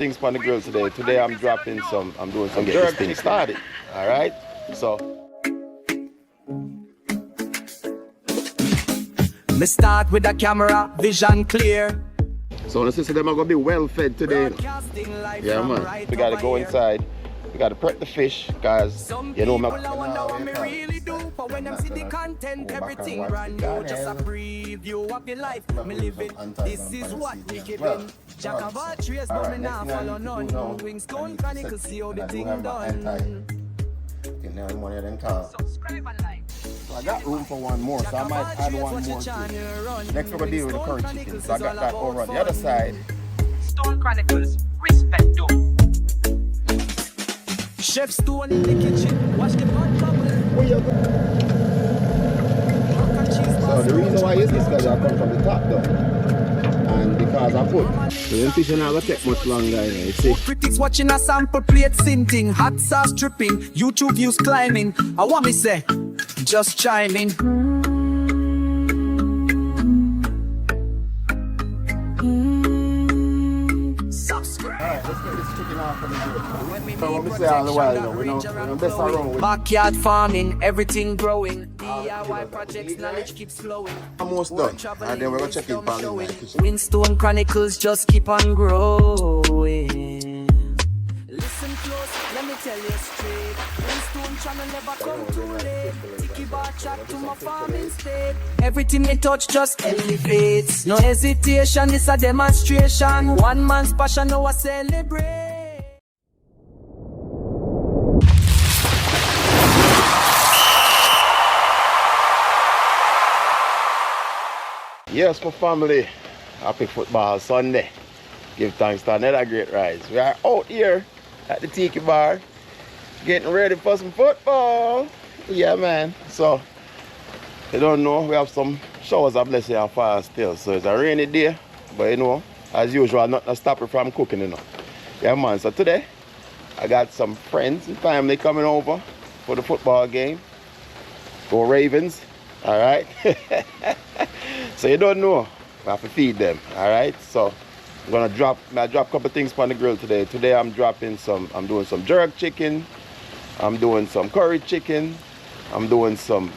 Things on the grill today. Today I'm dropping some, I'm doing some get this thing started. Alright? So me start with the camera, vision clear. So the sister them are gonna be well fed today. Yeah man. We gotta go inside. We gotta prep the fish, guys. You know my wonder what me really do. But when them see the content, everything brand new. Just a preview of the life me living. This is what we keeping. Jack of all trades, but me not follow none. Wingstone Chronicles, see how the thing done. Subscribe and like. So I got room for one more, so I might add one more too. Next we're gonna deal with the curry chicken. So I got that over on the other side. Stone Chronicles, respect though. Chef Stone in the kitchen, watch the pot bubble. So the reason why is this because I come from the top though. And because I put the fish not gonna take much longer, you see. Critics watching a sample plate sinting, hot sauce dripping, YouTube views climbing. I want me say, just chime in. Subscribe. Alright, let's get this chicken off of the grill. So what we say all the while, you know, we don't mess around with backyard farming, everything growing. DIY projects, knowledge keeps flowing. Almost done. And then we're gonna check in for the kitchen. Wingstone Chronicles just keep on growing. Listen close, let me tell you straight. Wingstone channel never come too late. Tiki bar chat to my farming state. Everything we touch just elevates. No hesitation, it's a demonstration. One man's passion, now I celebrate. Yes, my family. Happy Football Sunday. Give thanks to another great rise. We are out here at the Tiki Bar getting ready for some football. Yeah, man. So, you don't know, we have some showers of blessing and fire still. So, it's a rainy day. But, you know, as usual, nothing to stop it from cooking, you know. Yeah, man. So, today, I got some friends and family coming over for the football game. Go Ravens. All right. So you don't know, I have to feed them. All right. So I'm gonna drop a couple things on the grill today. Today I'm doing some jerk chicken. I'm doing some curry chicken. I'm doing some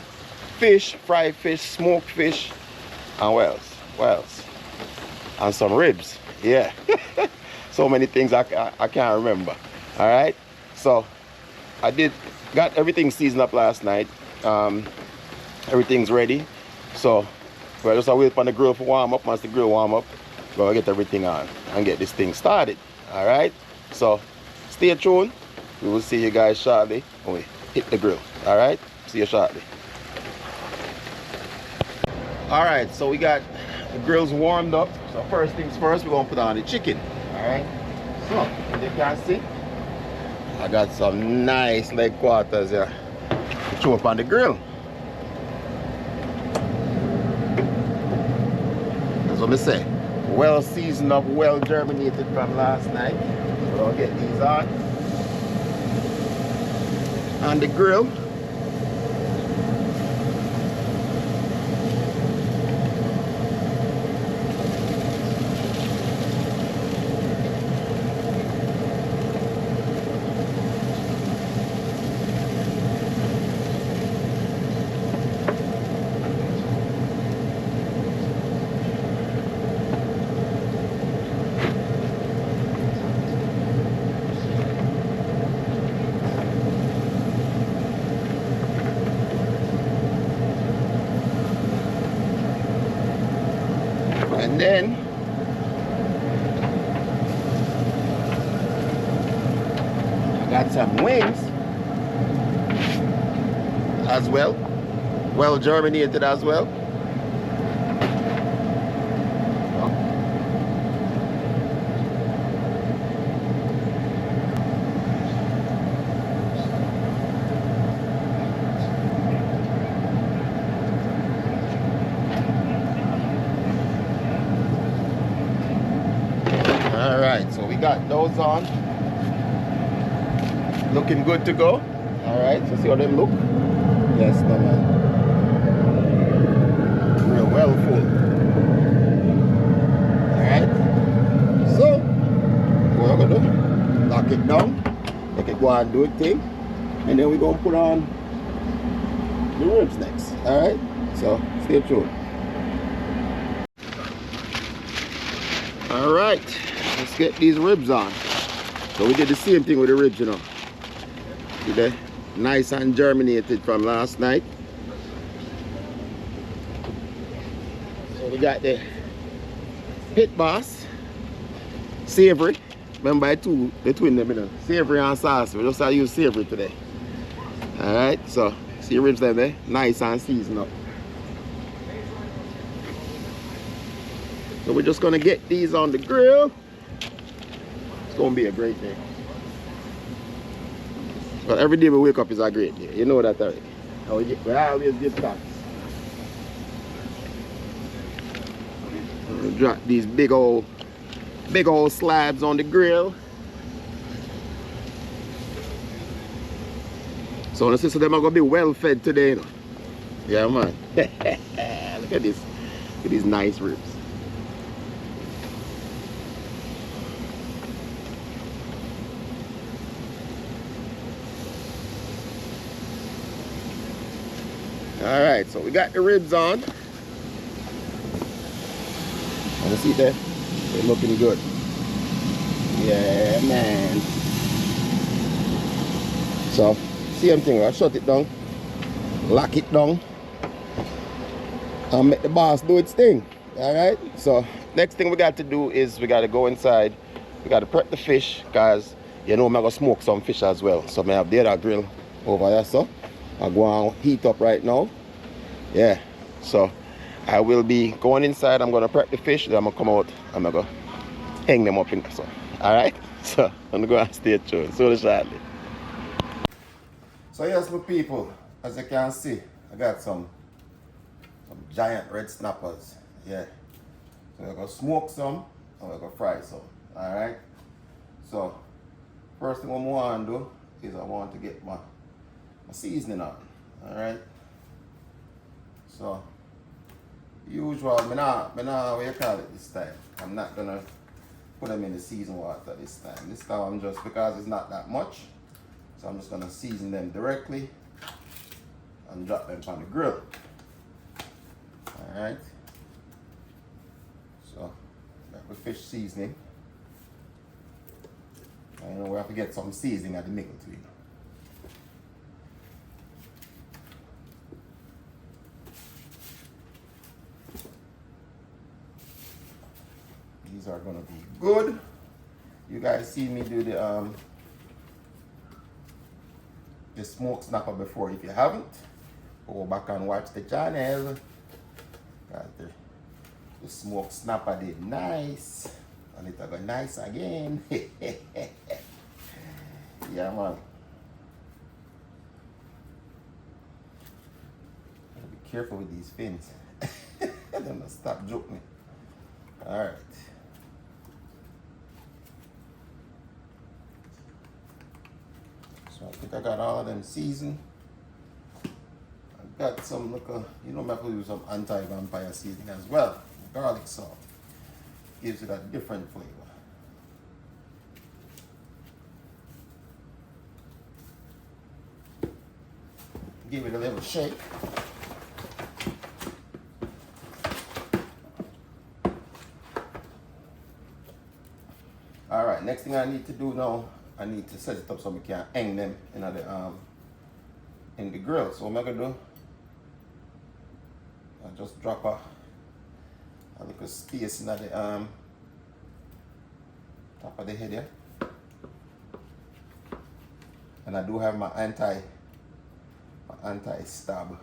fish, fried fish, smoked fish, and what else? And some ribs. Yeah. So many things I can't remember. All right. So I got everything seasoned up last night. Everything's ready. So we're just wait on the grill for warm up. Once the grill warm up, we're gonna get everything on and get this thing started. All right. So stay tuned. We will see you guys shortly when we hit the grill. All right. See you shortly. All right. So we got the grills warmed up. So first things first, we're gonna put on the chicken. All right. So as you can see, I got some nice leg quarters here to throw up on the grill. Let me say, well seasoned up, well germinated from last night. So I'll get these on the grill. And then I got some wings as well, well germinated as well. All right, so we got those on, looking good to go. All right, so see how they look. Yes, no man. Real well full. All right, so what we're gonna do. Lock it down. Make it go and do its thing. And then we're gonna put on the ribs next. Alright? So stay tuned. Alright, let's get these ribs on. So we did the same thing with the ribs, you know. See that? Nice and germinated from last night. So we got the pit boss, savory. Remember the twin them, you know. Savory and saucy. We just have to use savory today. Alright, so see your ribs down there? Nice and seasoned up. So we're just gonna get these on the grill. It's gonna be a great day. But every day we wake up is a great day. You know that already. We always get thanks. We'll drop these big old slabs on the grill. So the sister them are gonna be well fed today, you know. Yeah, man. Look at this. Look at these nice ribs. All right, so we got the ribs on. Want to see that? They're looking good. Yeah, man. So, same thing. I shut it down, lock it down, and make the boss do its thing. All right. So, next thing we got to do is we got to go inside. We got to prep the fish, guys. You know, I'm gonna smoke some fish as well. So, I have the other grill over there. So, I go and heat up right now. Yeah, so I will be going inside. I'm gonna prep the fish, then I'm gonna come out. I'm gonna go hang them up in the sun. All right, so I'm gonna go and stay tuned. So shortly. So yes, my people, as you can see, I got some giant red snappers. Yeah, so I'm gonna smoke some. I'm gonna fry some. All right. So first thing I want to do is I want to get my seasoning on. All right. So usual, what you call it this time. I'm not gonna put them in the seasoned water this time. This time I'm just, because it's not that much, so I'm just gonna season them directly and drop them on the grill. All right. So got the fish seasoning. I know we have to get some seasoning at the middle too. These are gonna be good. You guys see me do the smoked snapper before. If you haven't, go back and watch the channel. Got the smoked snapper did nice, and it'll go nice again. Yeah, man. Be careful with these fins. They're gonna stop joking. All right. So I think I got all of them seasoned. I got some, look, you know, I'm going to use some anti-vampire seasoning as well. Garlic salt gives it a different flavor. Give it a little shake. All right, next thing I need to do now, I need to set it up so we can hang them in the grill. So what I'm gonna do, I just drop a little space in the top of the head here, and I do have my anti-stab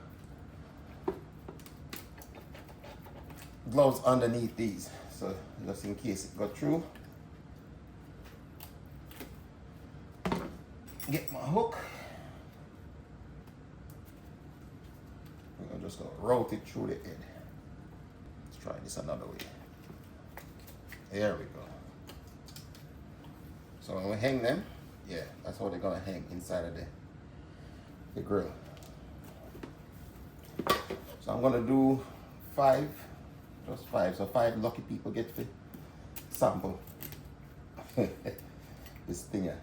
gloves underneath these, so just in case it got through. Get my hook. I'm just gonna rotate it through the head. Let's try this another way. There we go. So when we hang them, yeah, that's how they're gonna hang inside of the grill. So I'm gonna do 5, just 5. So 5 lucky people get the sample. this thing here.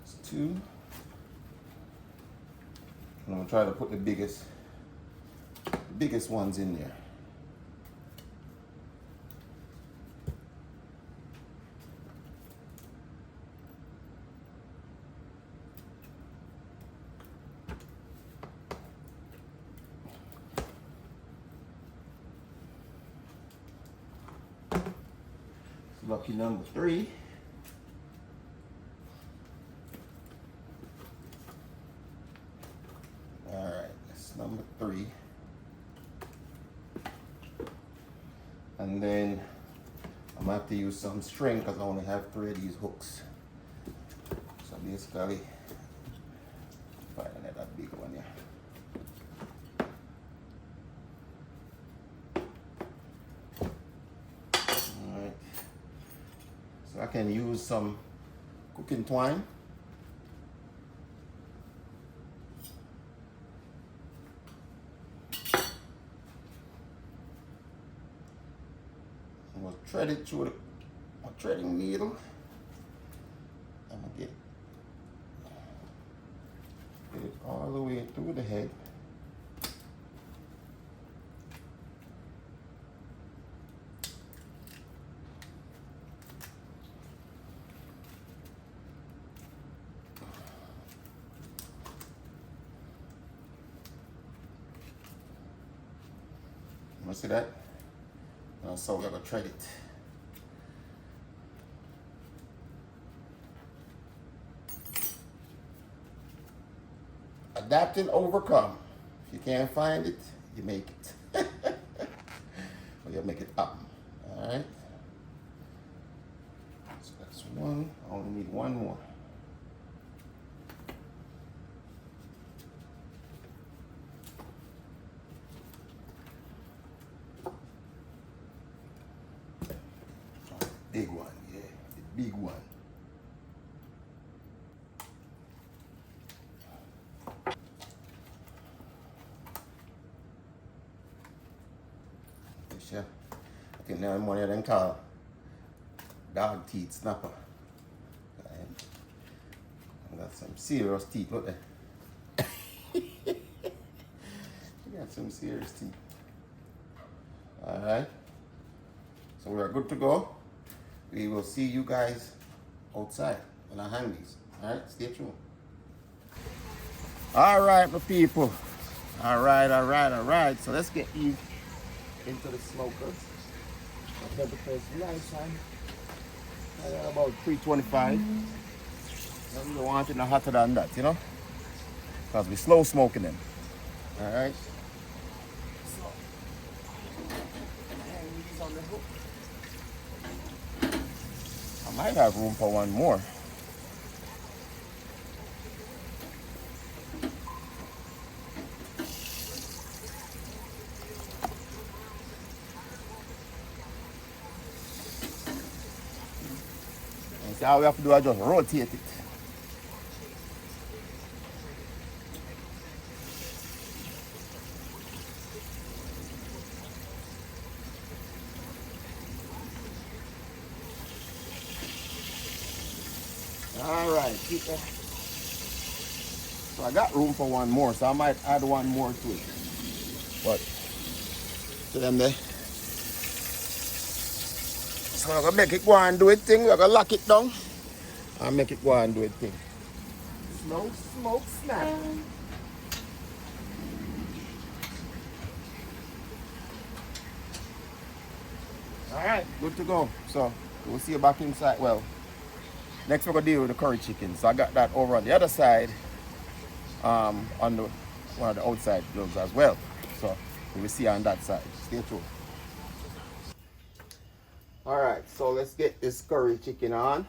It's 2. And I'm gonna try to put the biggest ones in there. Lucky number 3. All right, that's number 3. And then I'm gonna have to use some string because I only have 3 of these hooks. So basically, find that big one here. So I can use some cooking twine. I'm going to thread it through my threading needle. I'm going to get it all the way through the head. See that? So we're gonna thread it. Adapt and overcome. If you can't find it, you make it. Or you make it up. All right. So that's 1. I only need 1 more. Big one, yeah, the big one. Sure. I think now one of them called dog teeth snapper. I got some serious teeth, look there. You got some serious teeth. All right. So we're good to go. We will see you guys outside in our handies. All right, stay tuned. All right, my people. All right. So let's get you into the smoker. The temperature is nice, huh? About 325. We don't want it no hotter than that, you know? Because we're slow smoking them. All right. So, hang these on the hook. I might have room for 1 more. And see, all we have to do is just rotate it. All right, keep that. So I got room for 1 more, so I might add 1 more to it. But to them there. So I'm gonna make it go and do it thing. We're gonna lock it down and make it go and do it thing. Smoke, snap. All right, good to go. So we'll see you back inside. Well, next we're gonna deal with the curry chicken. So I got that over on the other side, on one of the outside gloves as well. So we'll see you on that side. Stay tuned. All right, so let's get this curry chicken on.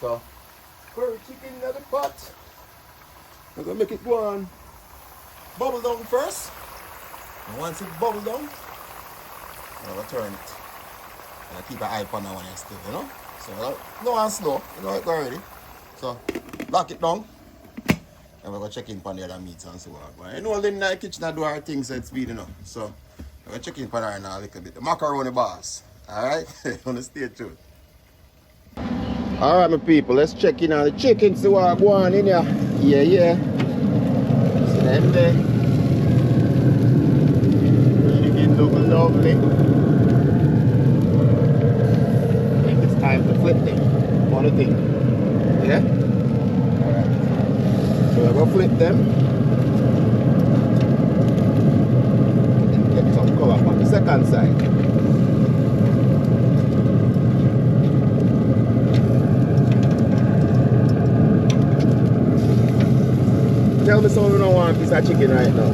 So, curry chicken in the pot. I'm gonna make it go on bubble down first. And once it bubble down, I'm gonna turn it. And I keep an eye on that one still, you know? So, no and slow, you know it already. So, lock it down. And we're gonna check in on the other meats and so on. You know, in the kitchen I do our things at speed, you know. So, we're gonna check in on her now a little bit. The macaroni boss. Alright? Wanna stay tuned. Alright, my people, let's check in on the chicken, see what go on in here. Yeah, yeah. See them there. Chicken look lovely. I think it's time to flip them. What do you think? Yeah? Alright. So we're gonna flip them. And get some color on the second side. Tell me something you don't want a piece of chicken right now.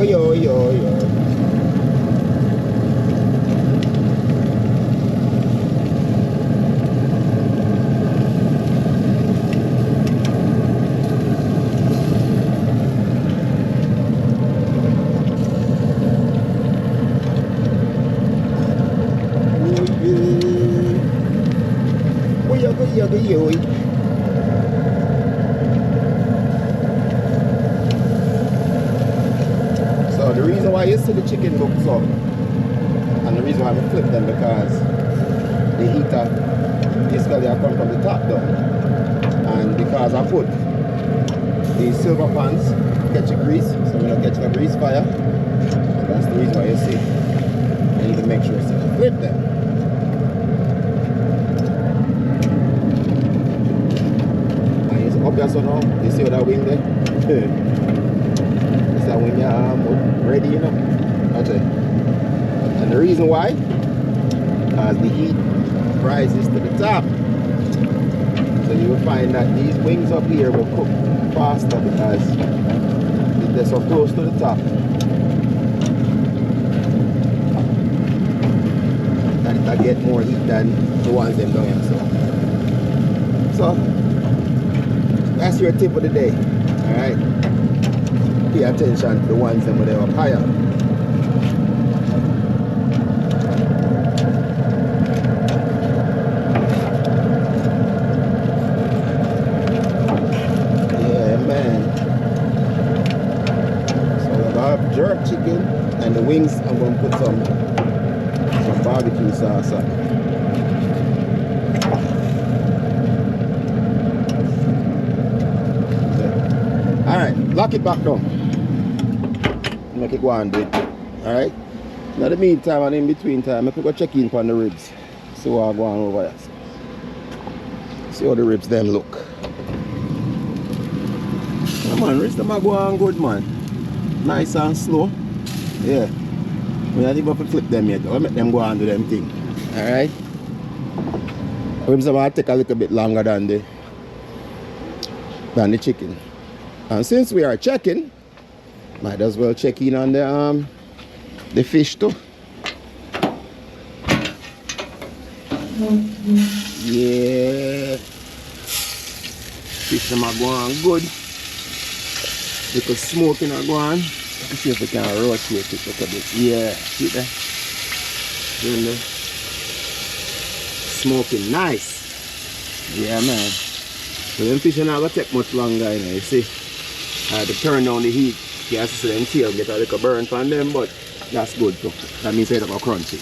Yo. So the reason why you see the chicken looks up, and the reason why I flip them, because the heater basically I come from the top down, and because I put these silver pans catch a grease, so I'm not catching a grease fire, and that's the reason why you see I need to make sure to flip them. Up there so now, you see that wing there? It's that wing ready, you know? Okay. And the reason why? Because the heat rises to the top. So you will find that these wings up here will cook faster because they're so close to the top. And I get more heat than the ones them down here. So that's your tip of the day. Alright. Pay attention to the ones that are up higher. Yeah, man. So we're gonna have jerk chicken and the wings I'm gonna put some barbecue sauce on. Alright, lock it back down. Make it go on, dude. Alright? Now the meantime and in between time, I could go check in on the ribs. See what I'm going over here. See how the ribs them look. Come on, rest of them are going good, man. Nice and slow. Yeah. We not even flip them yet. I'll make them go on do them thing. Alright? Ribs are going to take a little bit longer than the chicken. And since we are checking, might as well check in on the fish too. Yeah, fish them are going good. Little smoking are going. Let's see if we can rotate it a little bit. Yeah, see that? Doing the smoking nice. Yeah, man. So them fish are not gonna take much longer, you know, you see. I had to turn down the heat. You have to see them tail get a little burn from them, but that's good too. That means it's about crunchy.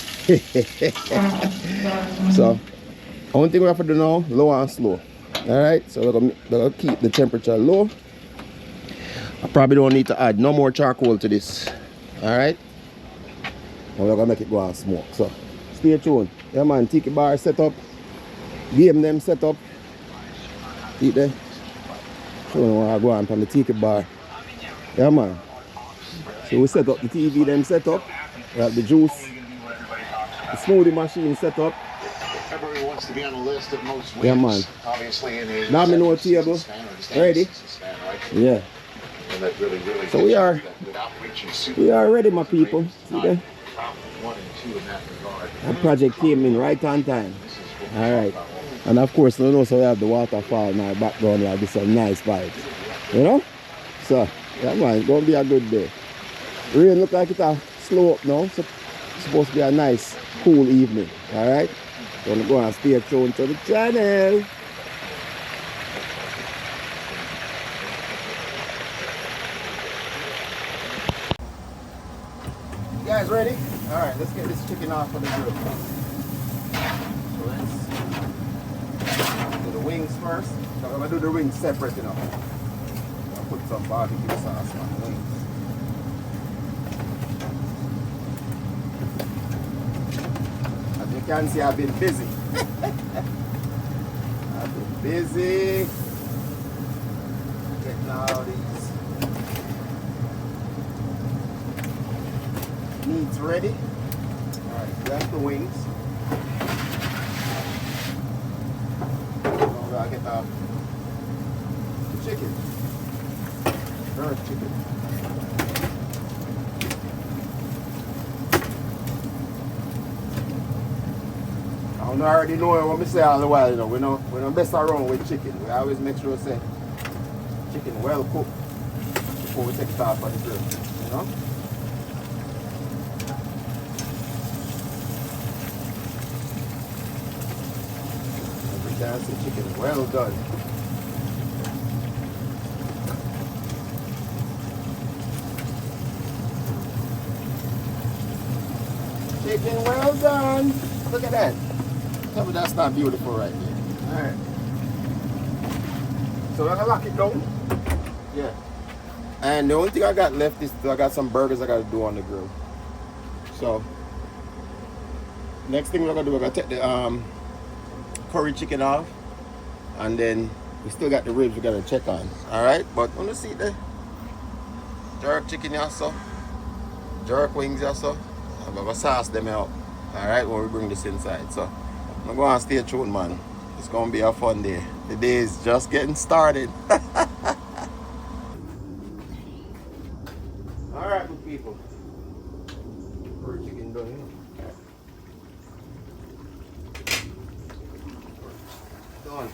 So, one thing we have to do now, low and slow. Alright, so we're gonna keep the temperature low. I probably don't need to add no more charcoal to this. Alright? We're gonna make it go and smoke. So, stay tuned. Yeah man, tiki bar set up. Game them set up. Eat there. So we want to go on from the tiki bar. Yeah man. So we set up the TV them set up. We have the juice. The smoothie machine set up. Everybody wants to be on the list of most wins. Yeah man. Obviously in a now me know table. Ready? Yeah. And that really so we are ready my people. See there? 1 and 2 in that regard. That project came in right on time. This is what All right. about. And of course, you know, so we have the waterfall in our background. There'll be some nice vibes. You know? So, yeah, man, it's going to be a good day. Rain look like it'll slow up now. So it's supposed to be a nice, cool evening. All right? Gonna go and stay tuned to the channel. You guys ready? All right, let's get this chicken off of the grill. So let's do the wings first. So I'm gonna do the wings separate, you know. I'll put some barbecue sauce on the wings. As you can see, I've been busy. I've been busy getting all these meats ready. Alright, that's the wings. Now I'll get the chicken. Burnt chicken. I already know what I say all the while, you know. We don't mess around with chicken. We always make sure say chicken well cooked before we take it off of the grill, you know. Every time the chicken well done. Chicken well done. Look at that. Tell me that's not beautiful right there. Alright. So we're gonna lock it down. Yeah. And the only thing I got left is I got some burgers I gotta do on the grill. So next thing we're gonna do, we're gonna take the curry chicken off. And then we still got the ribs we gotta check on. Alright, but wanna see the jerk chicken also. Jerk wings also. I'm gonna sauce them out. Alright, when we bring this inside. So I'm going to stay tuned, man. It's going to be a fun day. The day is just getting started. Alright, good people. Curry chicken done. Done.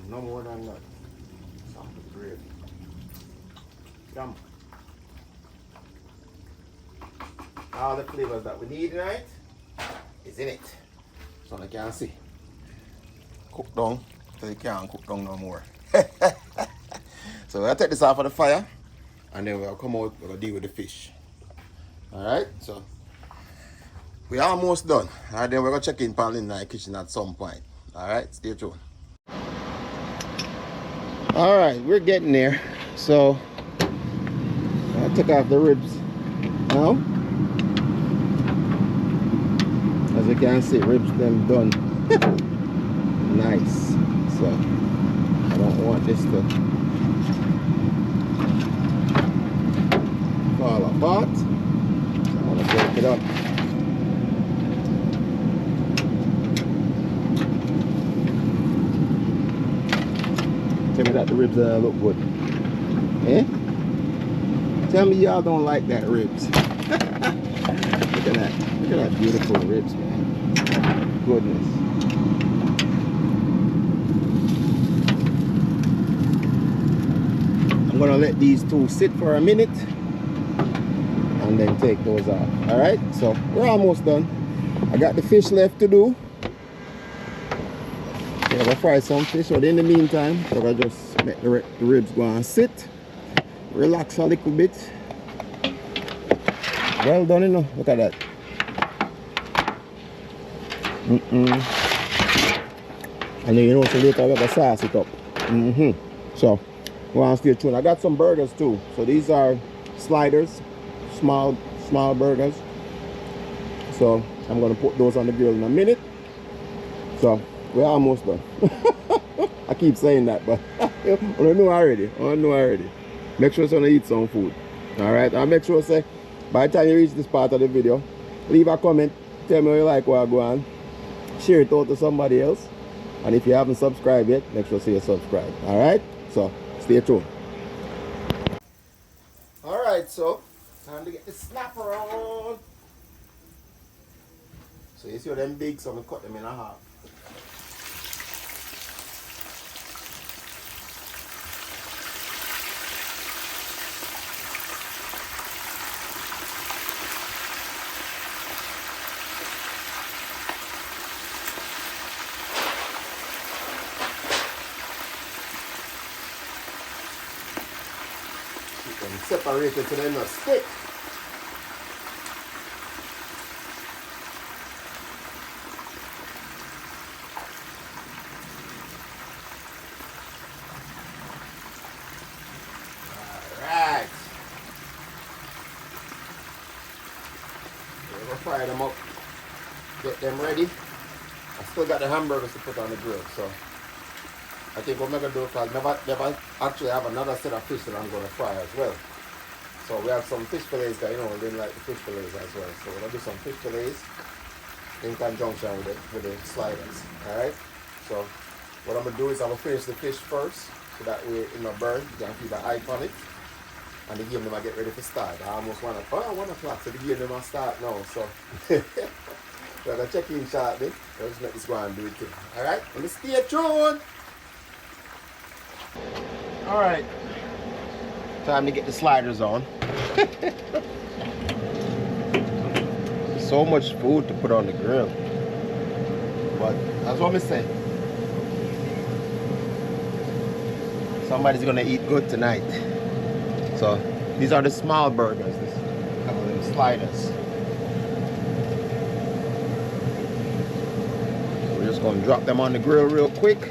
No more than that. Soft and great. Yum. All the flavors that we need tonight is in it. So I can see. Cook down so you can't cook down no more. So I'll take this off of the fire and then we'll come out, we'll deal with the fish. Alright, so we're almost done. And then we're gonna check in in the kitchen at some point. Alright, stay tuned. Alright, we're getting there. So I took off the ribs now. As you can see, ribs them done. Nice. So I don't want this to fall apart. So I want to break it up. Tell me that the ribs look good. Eh? Tell me y'all don't like that ribs. Look at that. Look at that beautiful ribs, man. Goodness. I'm gonna let these two sit for a minute and then take those off. Alright, so we're almost done. I got the fish left to do. I'm gonna fry some fish, but in the meantime, I'm gonna just make the ribs go and sit. Relax a little bit. Well done, you know. Look at that. And then you know, so later we're gonna sauce it up. So, go on, stay tuned. I got some burgers too. So these are sliders, small burgers. So I'm gonna put those on the grill in a minute. So we're almost done. I keep saying that, but I know already. Make sure you eat some food. Alright, and make sure say by the time you reach this part of the video, leave a comment, tell me what you like what I go on, share it out to somebody else, and if you haven't subscribed yet, make sure you subscribe. Alright, So stay tuned. Alright, so time to get the snapper on. So you see them big, so I'm gonna cut them in half. Separated so they're not stick. Alright. We're gonna fry them up. Get them ready. I still got the hamburgers to put on the grill, so I think what I'm gonna do, because never actually have another set of fish that I'm gonna fry as well. So we have some fish fillets that, you know, we didn't like the fish fillets as well. So we're going to do some fish fillets in conjunction with the sliders. Alright? So what I'm going to do is I'm going to finish the fish first. So that way it not burn. You can keep an eye on it. And the game them I get ready to start. I almost 1 o'clock. So the game them I start now. So we're going to check in shortly. Let's let this go and do it too. Alright? Let me stay tuned. Alright. Time to get the sliders on. So much food to put on the grill. But that's what I'm saying. Somebody's gonna eat good tonight. So these are the small burgers. This call them sliders. So we're just gonna drop them on the grill real quick.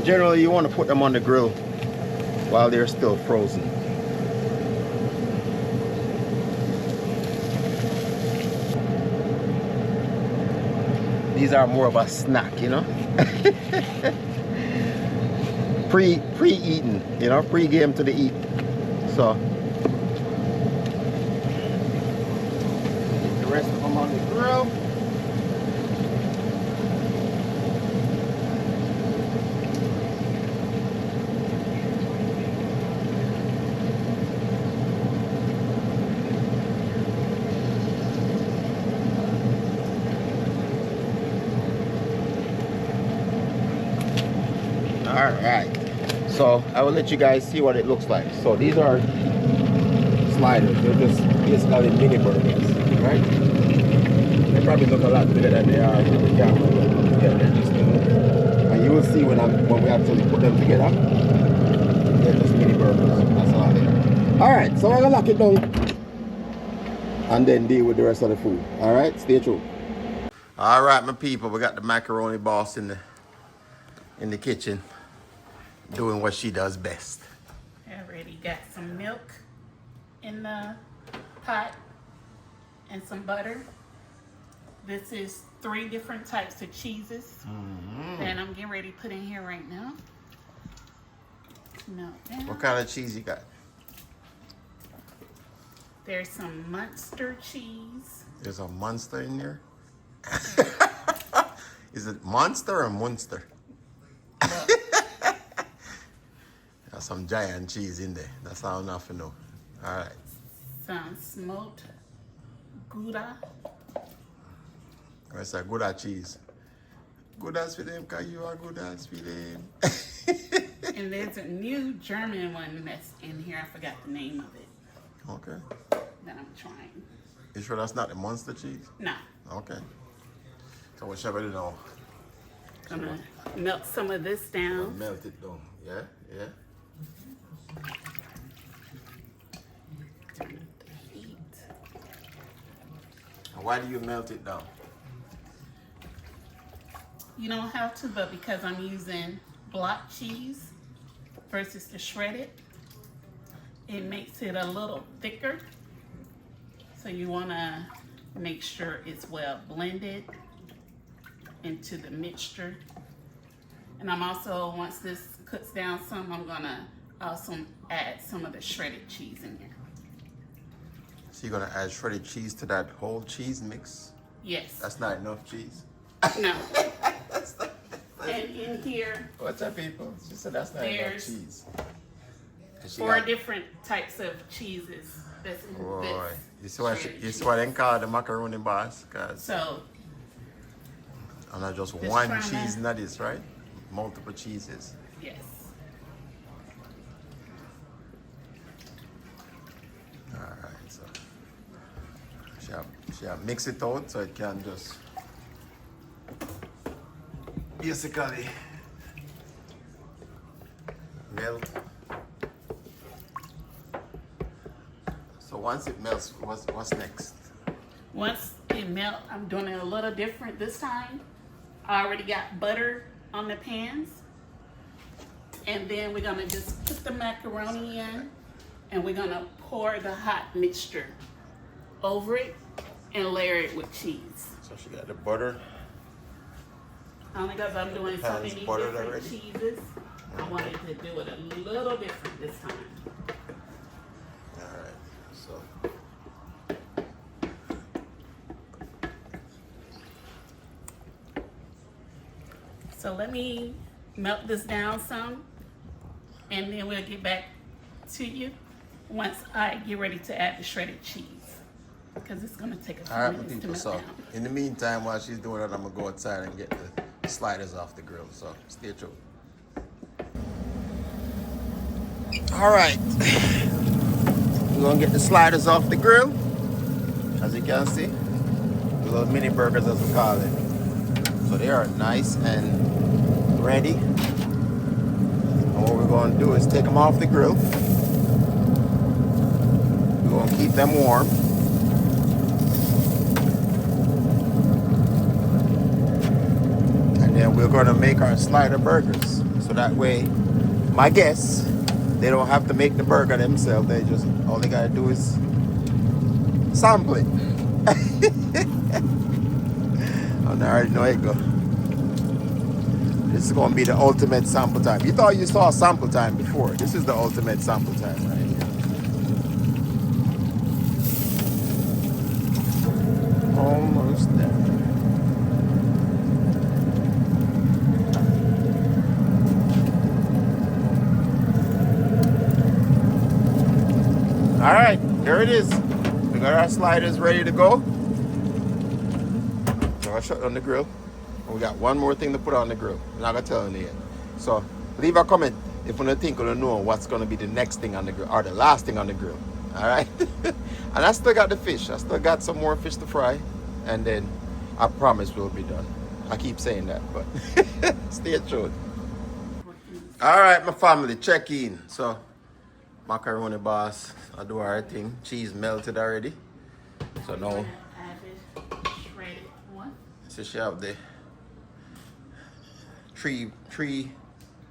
Generally, you want to put them on the grill while they're still frozen. These are more of a snack, you know. Pre-eaten, you know, pre-game to the eat. So the rest of them on the grill. Alright, so I will let you guys see what it looks like. So these are sliders. They're just basically mini burgers, right? They probably look a lot bigger than they are in the camera, but yeah, they're just and you will see when we actually put them together, they're just mini burgers. That's all they are. Alright, so I'm gonna lock it down and then deal with the rest of the food. Alright, stay tuned. Alright, my people, we got the macaroni boss in the kitchen, doing what she does best. I already got some milk in the pot and some butter. This is 3 different types of cheeses that I'm getting ready to put in here right now. Melt down. What kind of cheese you got? There's some Munster cheese. There's a Munster in there? Is it Monster or Munster? There's some giant cheese in there. That's all enough to know. All right. Some smoked Gouda. It's a Gouda cheese. Gouda's for them, because you are Gouda's for them. And there's a new German one that's in here. I forgot the name of it. Okay. That I'm trying. You sure that's not the Munster cheese? No. Okay. So what shall we do now? Gonna melt some of this down. Melt it down. Yeah, yeah. Turn up the heat. And why do you melt it down? You don't have to, but because I'm using block cheese versus the shredded, it makes it a little thicker. So you want to make sure it's well blended into the mixture. And I'm also, once this cooks down some, I'm gonna also add some of the shredded cheese in there. So you're gonna add shredded cheese to that whole cheese mix? Yes. That's not enough cheese. No. And in here, What's up, people? She said that's not enough There's cheese. And she 4 got- different types of cheeses that's in Boy, this. you see what shredded you see cheese. what they call the macaroni bars? Cause So I'm not just Just one trying to- cheese in this, right? Multiple cheeses. yes. Alright, so she have mix it out so it can just basically melt. So once it melts, what's next? Once it melt, I'm doing it a little different this time. I already got butter on the pans. And then we're gonna just put the macaroni in and we're gonna pour the hot mixture over it and layer it with cheese. So she got the butter. Only because I'm doing so Pan's many buttered different already? cheeses, I wanted to do it a little different this time. Alright, so So let me melt this down some, and then we'll get back to you once I get ready to add the shredded cheese, because it's gonna take a few alright, my minutes to people. melt So down. in the meantime, while she's doing that, I'm gonna go outside and get the sliders off the grill. So stay tuned. Alright. We're gonna get the sliders off the grill. As you can see, the little mini burgers as we call it. So they are nice and ready. And what we're gonna do is take them off the grill. We're gonna keep them warm. And then we're gonna make our slider burgers. So that way, my guests, they don't have to make the burger themselves. They just, all they gotta do is sample it. I already know it go. This is gonna be the ultimate sample time. You thought you saw sample time before. This is the ultimate sample time right here. Almost there. All right, there it is. We got our sliders ready to go. So I shut on the grill. And we got one more thing to put on the grill. I'm not gonna tell you yet. So leave a comment if you think you know what's gonna be the next thing on the grill or the last thing on the grill. All right. And I still got the fish. I still got some more fish to fry, and then I promise we'll be done. I keep saying that, but stay tuned. All right, my family, check in. So macaroni boss, I do our thing. Cheese melted already. So now, Add this shredded one. so she have the three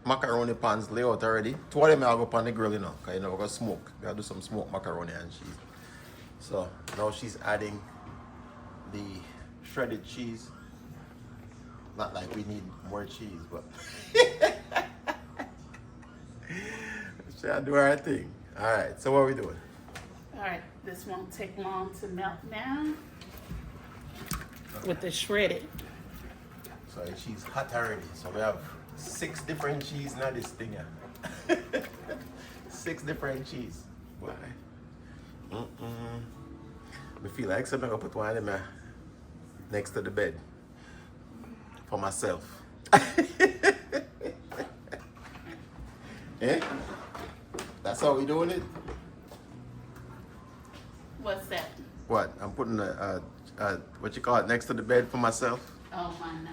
macaroni pans laid out already. 2 of them I'll go up on the grill, you know, because you know we're gonna smoke. We gotta do some smoked macaroni and cheese. So now she's adding the shredded cheese. Not like we need more cheese, but she'll do our thing. All right, so what are we doing? All right, this won't take long to melt down with the shredded. So she's hot already. So we have 6 different cheese in this thing. Yeah. 6 different cheese. Why? I feel like I'm gonna put one of them next to the bed for myself. Eh? That's how we doing it? What's that? What? I'm putting a what you call it next to the bed for myself? Oh, my no.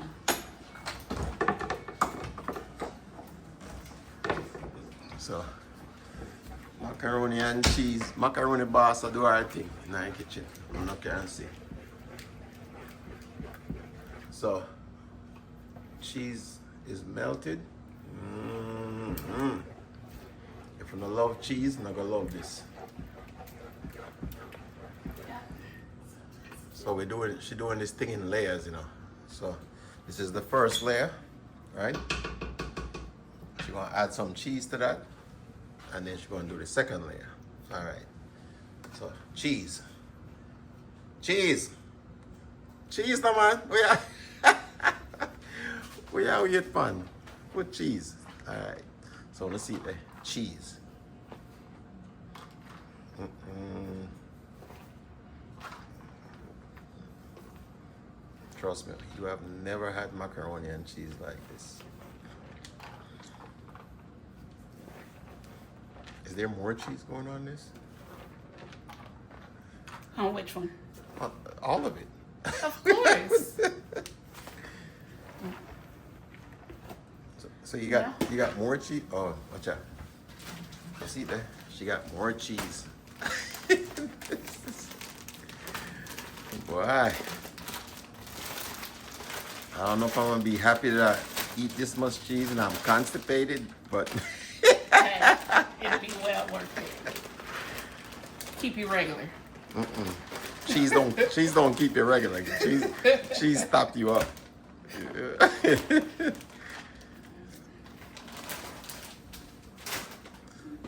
So macaroni and cheese, macaroni boss, I do our thing in our kitchen. I'm not can see. So cheese is melted. If you don't love cheese, you're not gonna love this. So she's doing this thing in layers, you know. So this is the first layer, right? She She's gonna add some cheese to that, and then she's gonna do the second layer. All right. So cheese, cheese, no man. We are with fun. Put cheese. All right. So let's see the cheese. Trust me, you have never had macaroni and cheese like this. Is there more cheese going on this? On which one? All of it. Of course. So you got more cheese. Oh, watch out! You see that? She got more cheese. Boy, I don't know if I'm gonna be happy that I eat this much cheese and I'm constipated, but Hey, it'll be well worth it. Keep you regular. cheese don't keep you regular. Cheese stopped you up.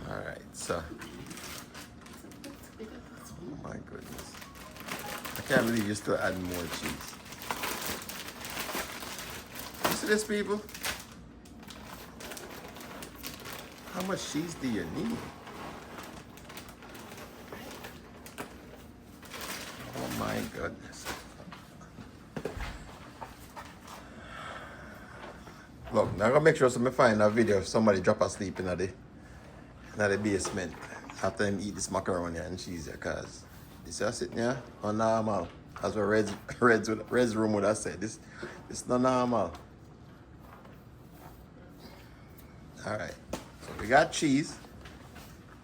All right, so. Oh my goodness. I can't believe you're still adding more cheese. You see this, people? How much cheese do you need? Oh my goodness. Look, now I'm gonna make sure I find a video of somebody drop asleep in the basement after them eat this macaroni and cheese here, cause this is sitting here unnormal. As what Red's room would have said. This not normal. Alright. So we got cheese.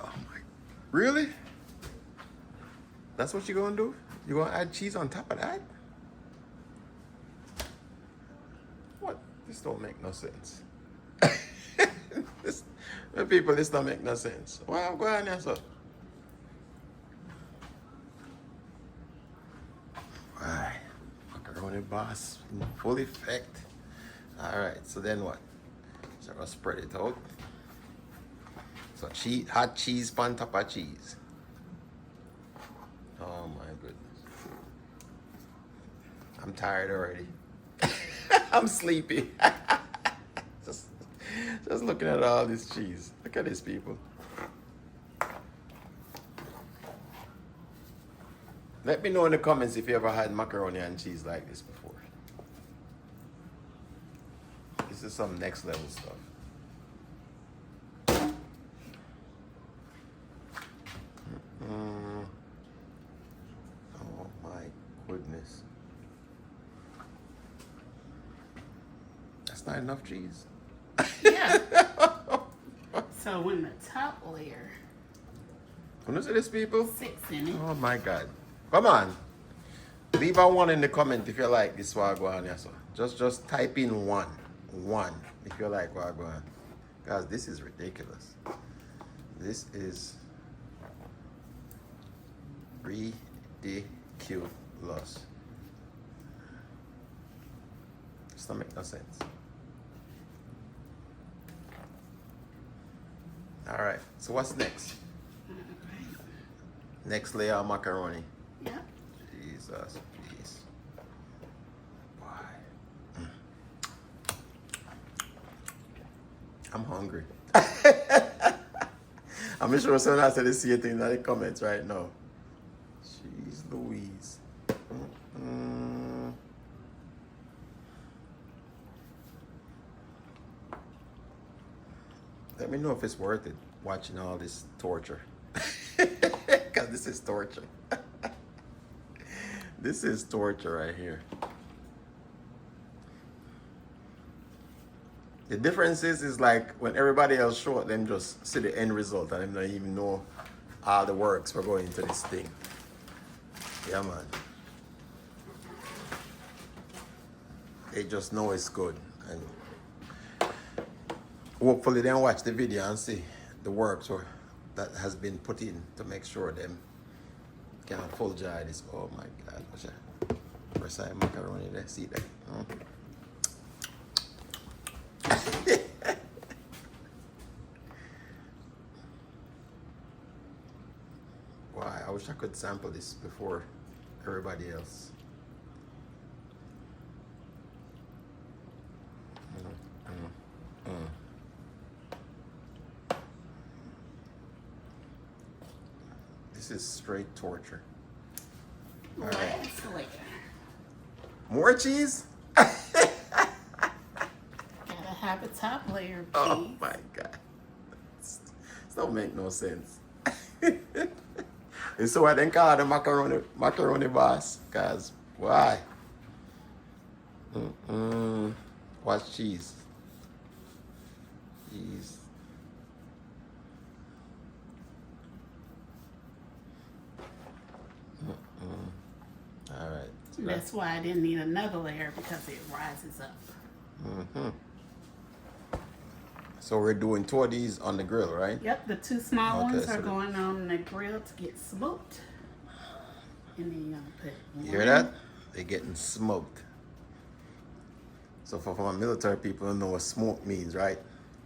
Oh my, really? That's what you're gonna do? You're gonna add cheese on top of that? What? This don't make no sense. People, this don't make no sense. Well, go on there, sir. Alright. Macaroni boss in full effect. Alright, so then what? So I'm gonna spread it out. So hot cheese on top of cheese. Oh my goodness. I'm tired already. I'm sleepy. Just looking at all this cheese. Look at this, people. Let me know in the comments if you ever had macaroni and cheese like this before. This is some next level stuff. Oh my goodness. That's not enough cheese. Yeah. So when the top layer, Can you see this, people? 6 in it. Oh my God. Come on. Leave a 1 in the comment if you like this what I go on here. So just type in 1. 1 if you like what I go on. Guys, this is ridiculous. This is ridiculous. This don't make no sense. All right, so what's next? Next layer of macaroni. Yep. Jesus, please. Why? I'm hungry. I'm sure someone else said see a thing in the comments right now. Jeez Louise. Let me know if it's worth it watching all this torture. Because this is torture. This is torture right here. The difference is like when everybody else show up, them just see the end result and them don't even know all the works for going into this thing. Yeah, man. They just know it's good. And hopefully they watch the video and see the works that has been put in to make sure them can full jar this. Oh my God, what's that? First time macaroni there, see that? wish I could sample this before everybody else. This is straight torture. All right. Last layer. More cheese? Gotta have a top layer of cheese. Oh my God. This don't make no sense. And so I didn't call the macaroni boss, cause why? What's cheese? Cheese. All right. That's why I didn't need another layer, because it rises up. So we're doing 2 of these on the grill, right? Yep, the 2 small Okay, ones so are going on the grill to get smoked. And then you're gonna put You hear that? They're getting smoked. So for my military people who know what smoke means, right?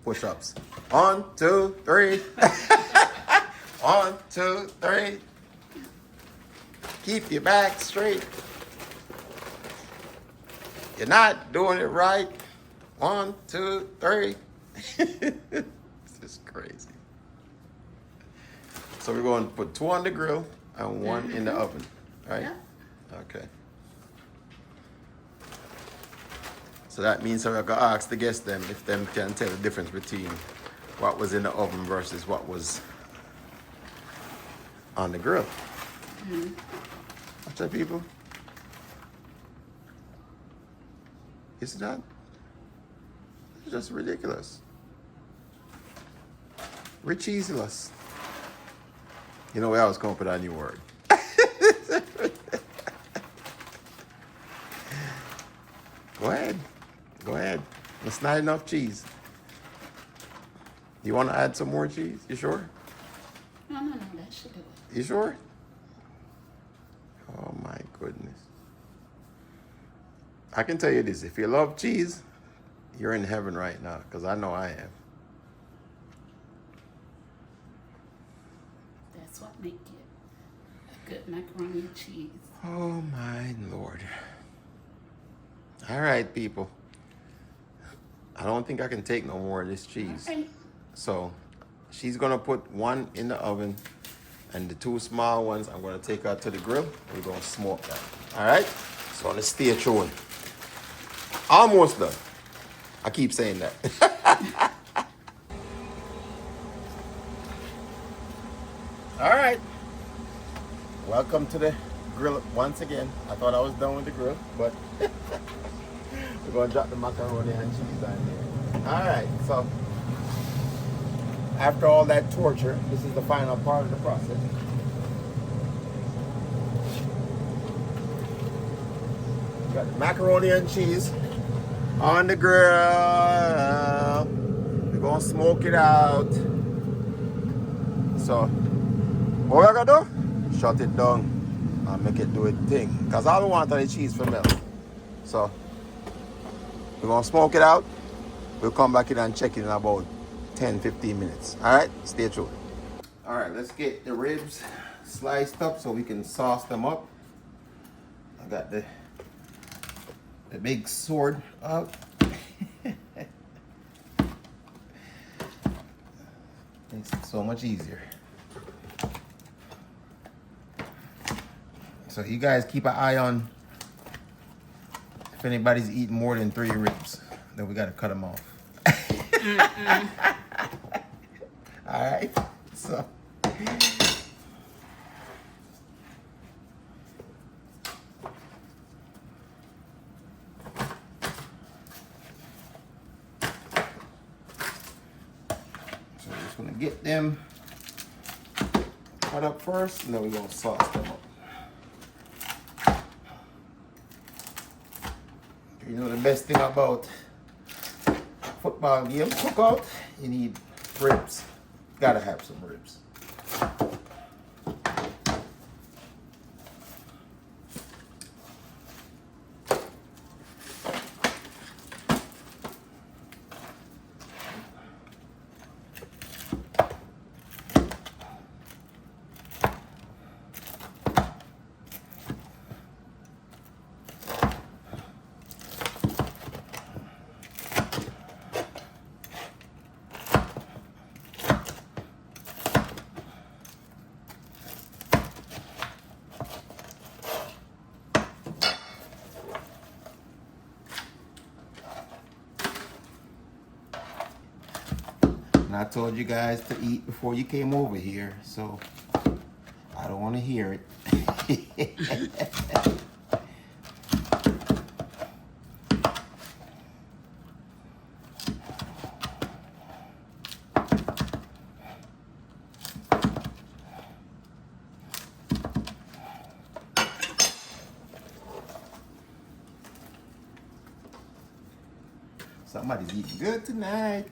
Push-ups. 1, 2, 3. 1, 2, 3. Keep your back straight. You're not doing it right. 1, 2, 3. This is crazy. So we're going to put 2 on the grill and 1 in the oven, right? Yep. Okay. So that means I'm gonna ask the guests them if them can tell the difference between what was in the oven versus what was on the grill. Watch that, people. It's not. It's just ridiculous. Richeeseless. You know, we always come up with a new word. Go ahead. Go ahead. It's not enough cheese. You want to add some more cheese? You sure? No, that should do it. You sure? Oh my goodness. I can tell you this, if you love cheese, you're in heaven right now, because I know I am. That's what makes it a good macaroni and cheese. Oh my Lord. All right, people. I don't think I can take no more of this cheese. All right. So she's gonna put 1 in the oven, and the 2 small ones I'm gonna take out to the grill. We're gonna smoke that. All right. So let's stay tuned. Almost done. I keep saying that. All right. Welcome to the grill once again. I thought I was done with the grill, but we're gonna drop the macaroni and cheese on there. All right. So after all that torture, this is the final part of the process. We got the macaroni and cheese on the grill. We're gonna smoke it out. So what we're gonna do? Shut it down and make it do its thing. Because all we want is the cheese for melt. So we're gonna smoke it out. We'll come back in and check it in about 10-15 minutes. All right, stay tuned. All right, let's get the ribs sliced up so we can sauce them up. I got the big sword out. Makes it so much easier. So you guys keep an eye on if anybody's eating more than 3 ribs, then we gotta cut them off. All right, so. So we're just gonna get them cut up first, and then we're gonna sauce them up. You know the best thing about football game cookout, you need ribs. Gotta have some ribs. And I told you guys to eat before you came over here, so I don't want to hear it. Somebody's eating good tonight.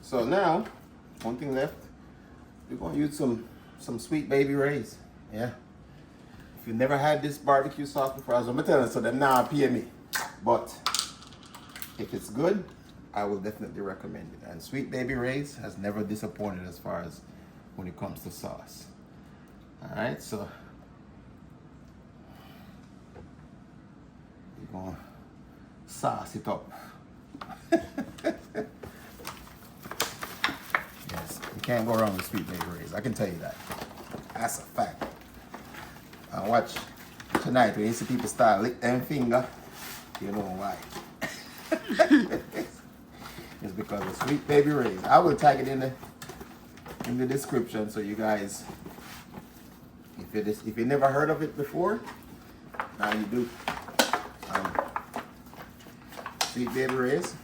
So now, one thing left, we're gonna use some sweet baby rays. Yeah. If you've never had this barbecue sauce before, I'm gonna tell you, so them now pay me. But if it's good, I will definitely recommend it. And Sweet Baby Ray's has never disappointed as far as when it comes to sauce. All right, so we're gonna sauce it up. Yes, you can't go wrong with Sweet Baby Ray's. I can tell you that. That's a fact. Watch tonight when you see people start lick them finger, you know why. It's because of Sweet Baby Ray's. I will tag it in the description so you guys, if you never heard of it before, now you do. Sweet Baby Ray's.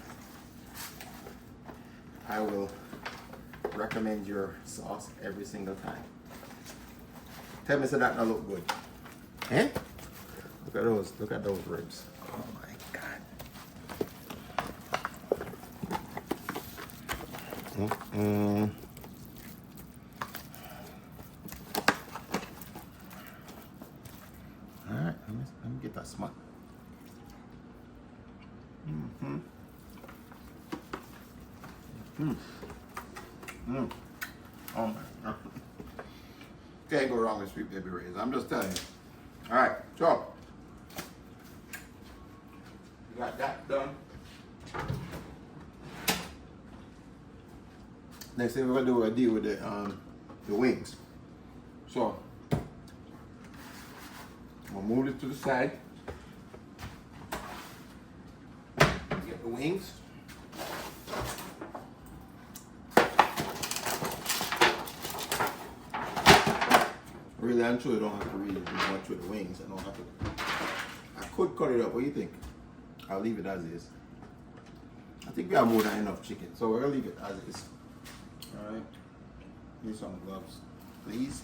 I will recommend your sauce every single time. Tell me so that don't look good. Eh? Look at those ribs. Oh my God. All right, let me get that smut. Oh my God. Can't go wrong with Sweet Baby Ray's. I'm just telling you. All right, so we got that done. Next thing we're gonna do a deal with the wings. So we'll move it to the side. Get the wings. Really, I'm sure you don't have to really do much with the wings. I don't have to. I could cut it up. What do you think? I'll leave it as is. I think we have more than enough chicken, so we'll leave it as is. All right. Need some gloves, please.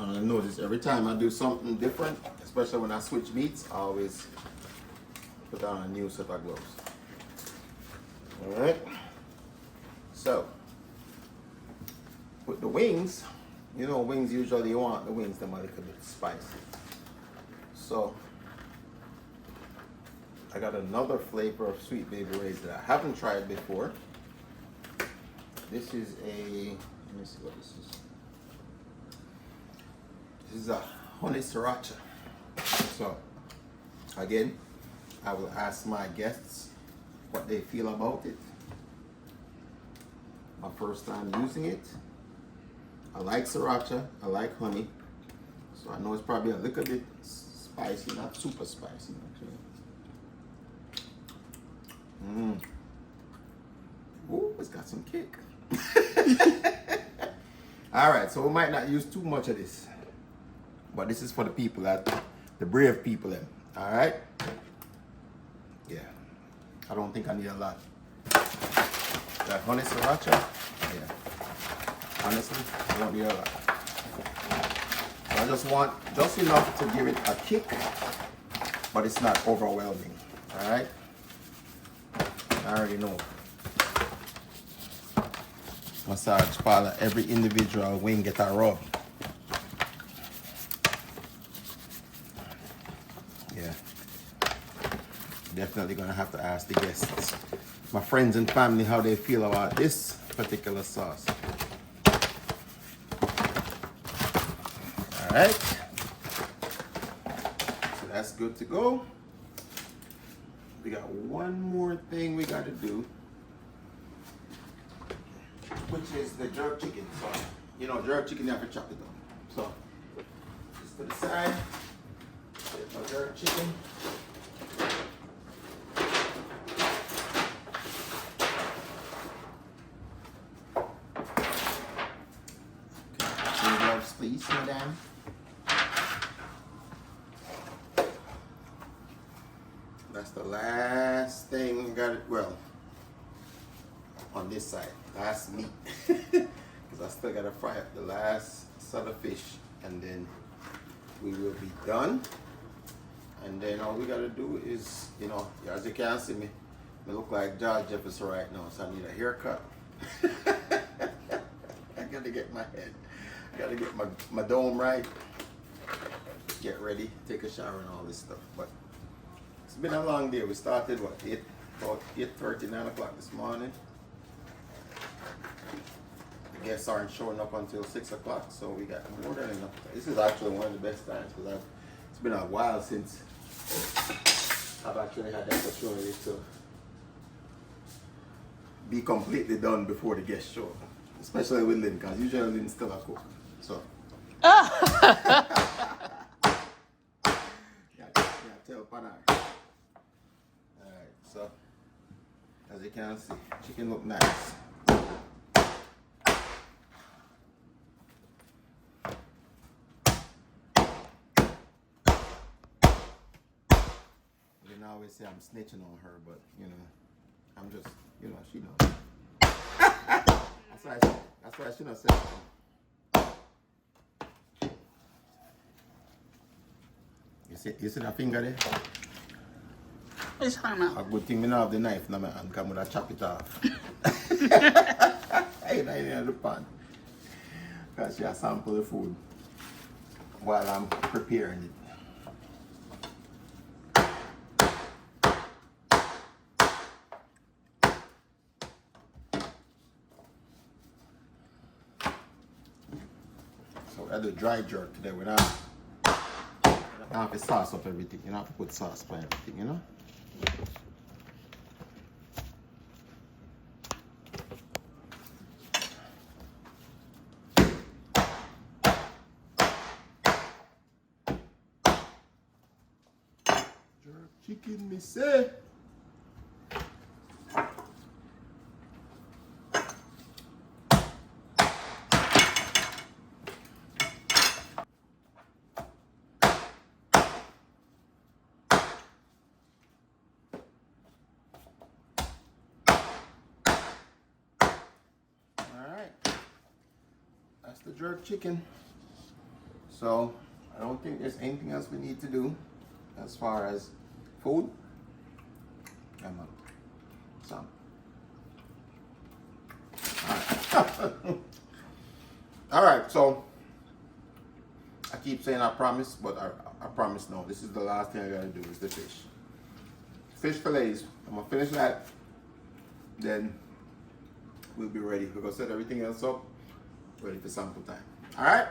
I notice every time I do something different, especially when I switch meats, I always put on a new set of gloves. All right. So, with the wings, you know, wings usually you want the wings them a little bit spicy. So, I got another flavor of Sweet Baby Ray's that I haven't tried before. This is let me see what this is. This is a honey sriracha. So, again, I will ask my guests what they feel about it. My first time using it. I like sriracha, I like honey. So I know it's probably a little bit spicy, not super spicy actually. Ooh, it's got some kick. All right, so we might not use too much of this. But this is for the people, the brave people then. All right? Yeah. I don't think I need a lot. That honey sriracha, yeah. Honestly, I don't need a lot. I just want just enough to give it a kick, but it's not overwhelming. All right? I already know. Massage parlor, every individual wing get a rub. Yeah. Definitely gonna have to ask the guests, my friends and family, how they feel about this particular sauce. All right. that's good to go. We got one more thing we got to do, which is the jerk chicken. So, you know, jerk chicken, you have to chop it up. So, just to the side, get my jerk chicken. Okay, gloves, please, madam. That's the last thing we got. Well, on this side, last meat, because I still gotta fry up the last set of fish, and then we will be done. And then all we gotta do is, you know, as you can see me, I look like George Jefferson right now, so I need a haircut. I gotta get my head, I gotta get my dome right, get ready, take a shower and all this stuff. But it's been a long day. We started what, about 8:30, 9 o'clock this morning. The guests aren't showing up until 6 o'clock, so we got more than enough. This is actually one of the best times because it's been a while since I've actually had the opportunity to be completely done before the guests show up. Especially with Lynn, because usually Lynn's still a cook. So. Yeah, tell Pana. Alright, so as you can see, chicken look nice. You know, always say I'm snitching on her, but you know, I'm just, you know, she knows. That's why I shouldn't have said it. You see that finger there? Which one now? A good thing me not have the knife in my hand, because I'm going to chop it off. Hey, not in the pan. Because she has sample the food while I'm preparing it. So I do dry jerk today. We're not. You don't have to sauce up everything. You don't have to put sauce for everything, you know? Jerk chicken, me say. That's the jerk chicken. So I don't think there's anything else we need to do as far as food. Come on, some. All right, so I keep saying I promise, but I promise no. This is the last thing I gotta do is the fish. Fish fillets. I'm gonna finish that. Then we'll be ready. We're gonna set everything else up. Ready for sample time. All right?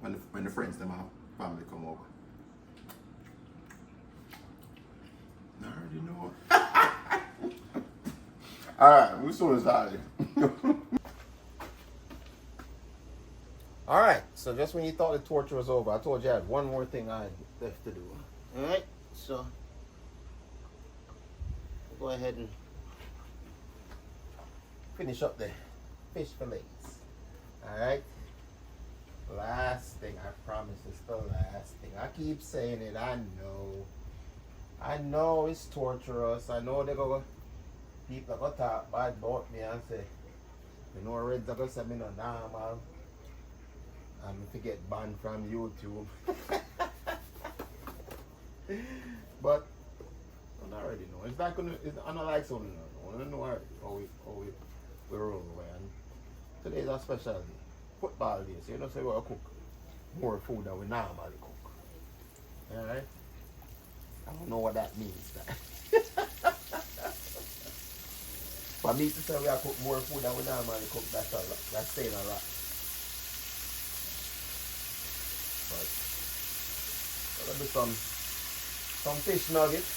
When the friends, them our family come over. I already know. All right, we're soon started. All right, so just when you thought the torture was over, I told you I had one more thing I had left to do. All right, so we'll go ahead and finish up the fish fillets. Alright, last thing, I promise it's the last thing. I keep saying it, I know it's torturous. I know people are going to talk bad about me and say, you know, Reds are going to say me no normal. And if you get banned from YouTube. But, I already know. It's not going to, I'm not like something. I don't know how we roll away. Today's our specialty, football day, so you know, so we're going to cook more food than we normally cook. Alright? I don't know what that means. For me to say we are cook more food than we normally cook, that's saying a lot. But there'll be some some fish nuggets.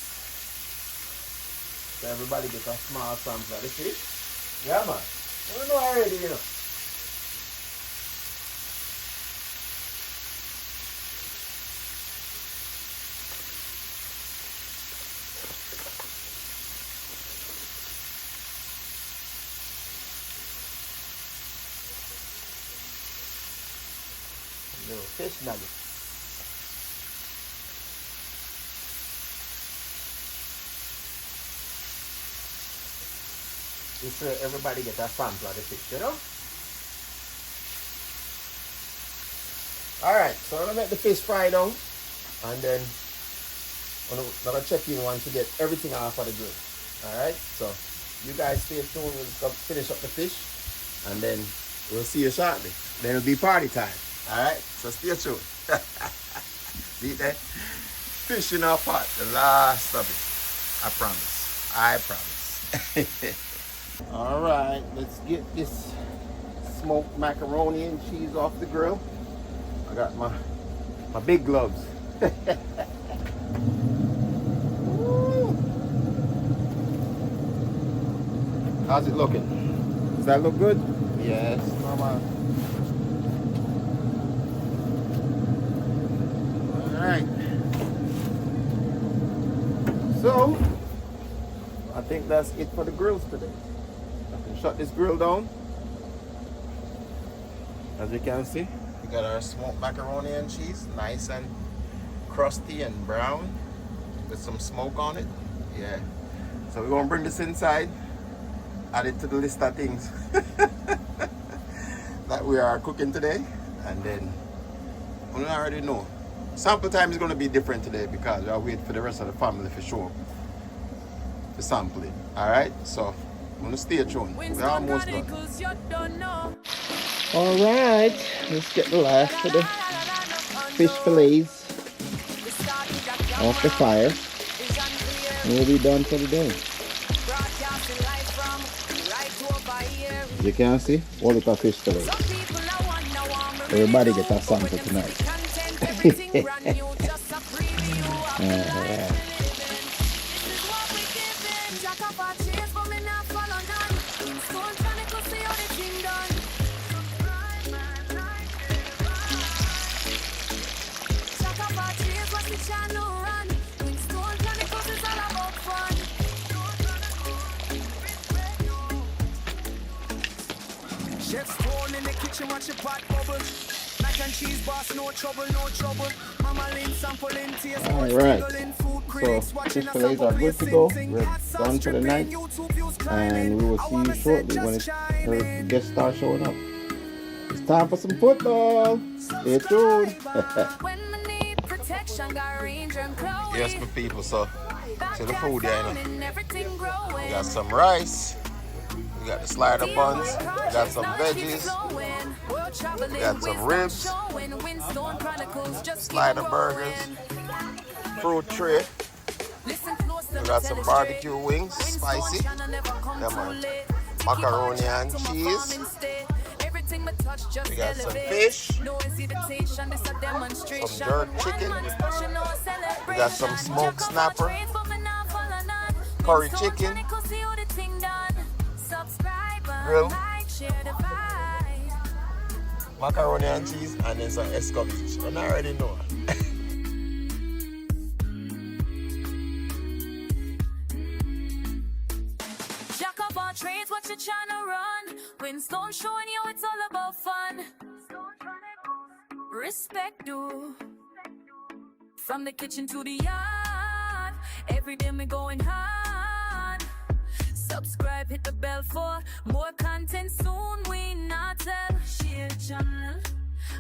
So everybody gets a small sample of the fish. Yeah, man. You know already, you know. Little fish nuggets. Just so everybody get a sample of the fish, you know? Alright, so I'm gonna make the fish fry down and then I'm gonna check in once we get everything off of the grill. Alright, so you guys stay tuned, we'll finish up the fish and then we'll see you shortly. Then it'll be party time. Alright, so stay tuned. See that? Fish in our pot, the last of it. I promise. I promise. Alright, let's get this smoked macaroni and cheese off the grill. I got my big gloves. How's it looking? Does that look good? Yes. Alright. So, I think that's it for the grills today. I can shut this grill down. As you can see, we got our smoked macaroni and cheese, nice and crusty and brown with some smoke on it. Yeah. So we're gonna bring this inside, add it to the list of things that we are cooking today, and then we already know. Sample time is gonna be different today because I'll wait for the rest of the family for sure to sample it. Alright, so I'm gonna stay tuned. We're almost done. Alright, let's get the last of the fish fillets off the fire. And we'll be done for the day. As you can see, all the fish fillets. Everybody get a sample tonight. Alright. Chef's torn in the kitchen, watch the pot bubble. Mac and cheese boss, no trouble, no trouble. Mama Lynn sampling taste. Alright, so fish fillets are good to go. We're done for the night. And we will see you shortly when the guests start showing up. It's time for some football. Stay tuned. Yes, my people, so to the food here, you know. We got some rice. We got the slider buns, we got some veggies, we got some ribs, slider burgers, fruit tray, we got some barbecue wings, spicy, macaroni and cheese, we got some fish, some jerk chicken, we got some smoked snapper, curry chicken, grill, macaroni and cheese, and then some escovitch. And I already know. Jack up our trades, watch your channel run. Winstone showing you it's all about fun. Respect do. From the kitchen to the yard, every day we going hard. Subscribe, hit the bell for more content soon. We not tell. Share channel.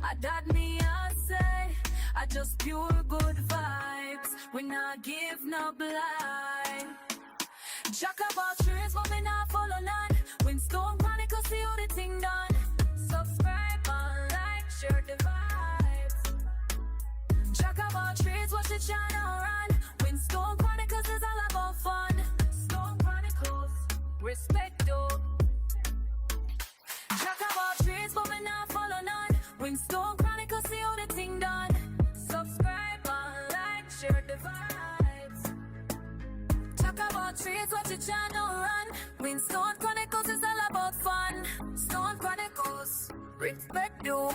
I dot me, I say. I just pure good vibes. We not give no blind. Jack up our streets, but we not follow none. Winstone Chronicles, see how the thing done. Subscribe, like, share the vibes. Jack up our streets, watch the channel run. Winstone Chronicles is all about fun. Stone Chronicles. Respect though. Jack up our trees, but we not follow none. Winstone Chronicles, see how the thing done. Subscribe, like, share the vibe. talk about trees, what you trying to run? When Stone Chronicles is all about fun. Stone Chronicles, respect you.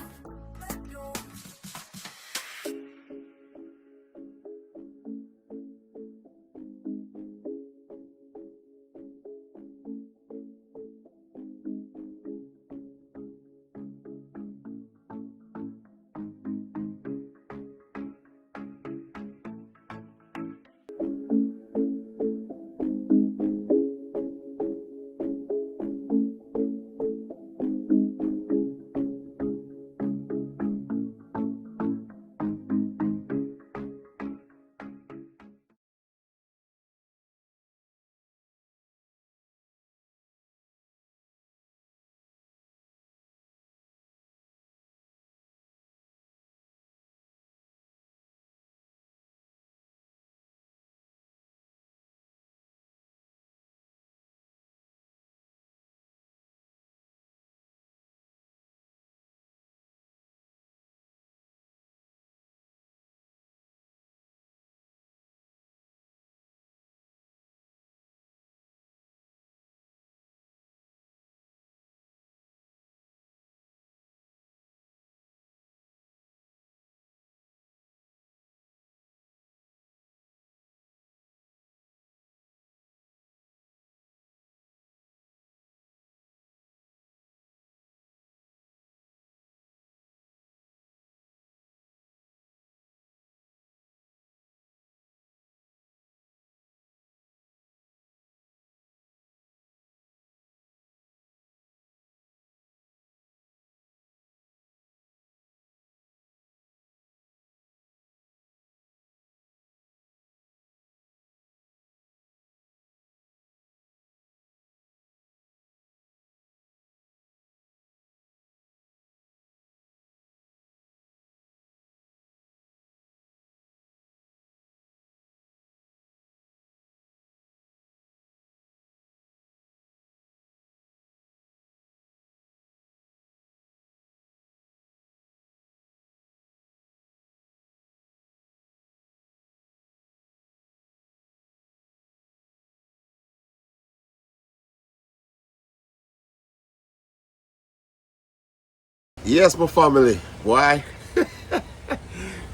Yes, my family. Why?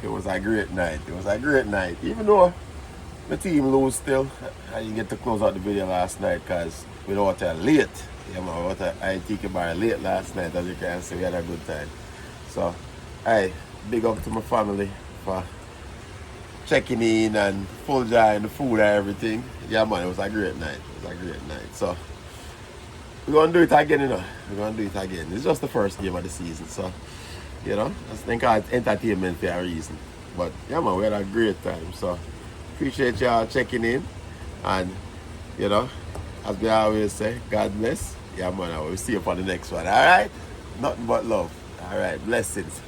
It was a great night. It was a great night. Even though the team lose still, I didn't get to close out the video last night because we were out late. Yeah, man, we were at Tiki Bar late last night, as you can see. We had a good time. So, hey, big up to my family for checking in and full enjoying the food and everything. Yeah, man, it was a great night. It was a great night. So, we're going to do it again, you know. We're going to do it again. It's just the first game of the season, so, you know, I think it's entertainment for a reason. But, yeah, man, we had a great time. So, appreciate y'all checking in. And, you know, as we always say, God bless. Yeah, man, we'll see you for the next one. All right? Nothing but love. All right, blessings.